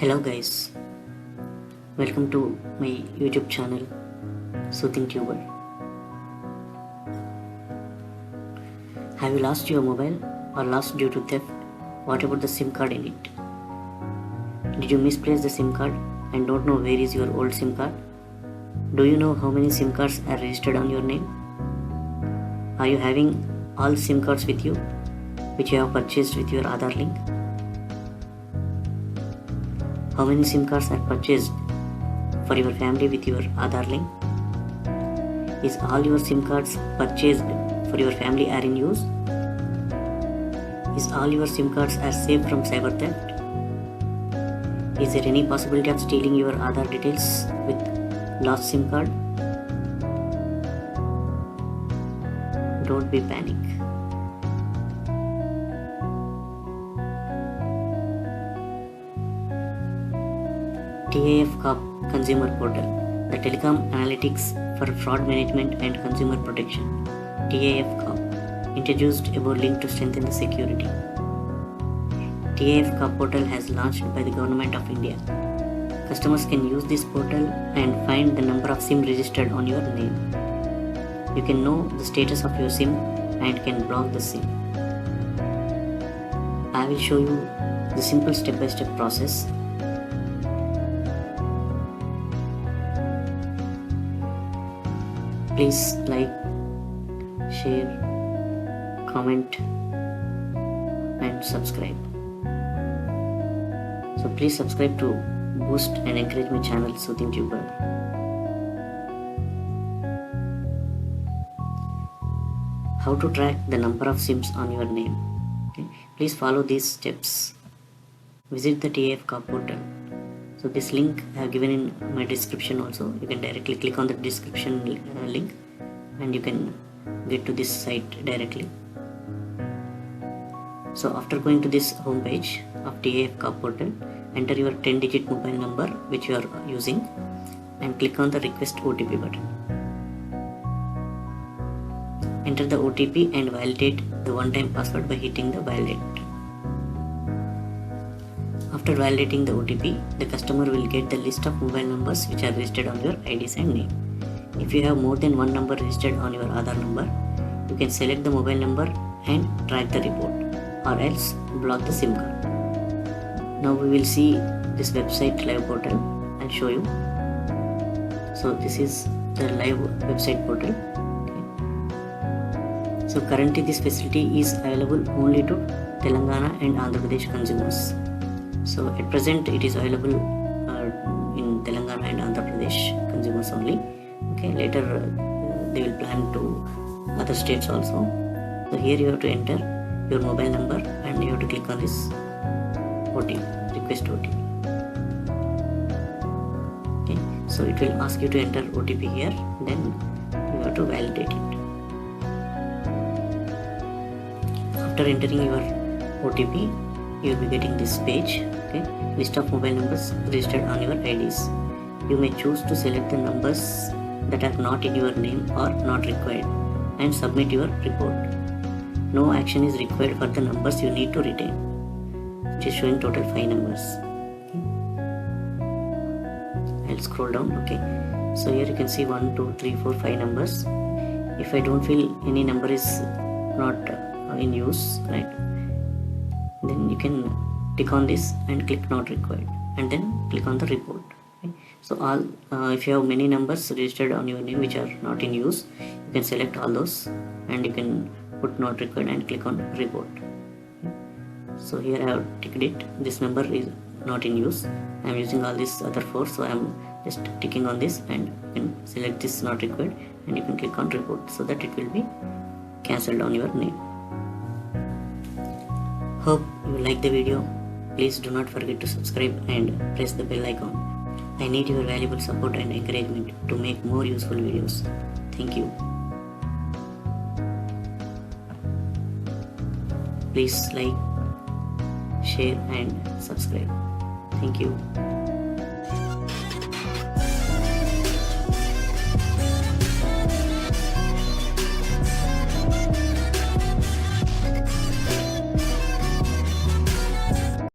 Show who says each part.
Speaker 1: Hello guys, welcome to my YouTube channel Soothing Tuber. Have you lost your mobile or lost due to theft? What about the SIM card in it? Did you misplace the SIM card and don't know where is your old SIM card? Do you know how many SIM cards are registered on your name? Are you having all SIM cards with you which you have purchased with your Aadhaar link? How many SIM cards are purchased for your family with your Aadhaar link? Is all your SIM cards purchased for your family are in use? Is all your SIM cards are safe from cyber theft? Is there any possibility of stealing your Aadhaar details with lost SIM card? Don't be panic. TAF Corp Consumer Portal, the Telecom Analytics for Fraud Management and Consumer Protection. TAF Corp, introduced a link to strengthen the security. TAF Corp portal has launched by the Government of India. Customers can use this portal and find the number of SIM registered on your name. You can know the status of your SIM and can block the SIM. I will show you the simple step-by-step process. Please like, share, comment and subscribe. So please subscribe to boost and encourage my channel Soothing Tuber. How to track the number of SIMs on your name. Okay. Please follow these steps. Visit the TAF Corp portal. So this link I have given in my description also. You can directly click on the description link and you can get to this site directly. So after going to this home page of TAF Corp portal, enter your 10-digit mobile number which you are using and click on the request OTP button. Enter the OTP and validate the one-time password by hitting the validate. After validating the OTP, the customer will get the list of mobile numbers which are registered on your IDs and name. If you have more than one number registered on your Aadhaar number, you can select the mobile number and track the report, or else block the SIM card. Now we will see this website live portal. I'll show you. So this is the live website portal. Okay. So currently this facility is available only to Telangana and Andhra Pradesh consumers. So at present it is available in Telangana and Andhra Pradesh consumers only. Okay, later they will plan to other states also. So here you have to enter your mobile number and you have to click on this OTP, request OTP. Okay, so it will ask you to enter OTP here, then you have to validate it. After entering your OTP, you will be getting this page. Okay, list of mobile numbers registered on your IDs. You may choose to select the numbers that are not in your name or not required and submit your report. No action is required for the numbers you need to retain. It is showing total 5 numbers. Okay. I'll scroll down. Okay, so here you can see 1, 2, 3, 4, 5 numbers. If I don't feel any number is not in use, right, then you can click on this and click not required and then click on the report. Okay. So all if you have many numbers registered on your name which are not in use, you can select all those and you can put not required and click on report. Okay. So here I have ticked it. This number is not in use. I am using all these other 4, so I am just ticking on this and you can select this not required and you can click on report so that it will be cancelled on your name. Hope you like the video. Please do not forget to subscribe and press the bell icon. I need your valuable support and encouragement to make more useful videos. Thank you. Please like, share and subscribe. Thank you.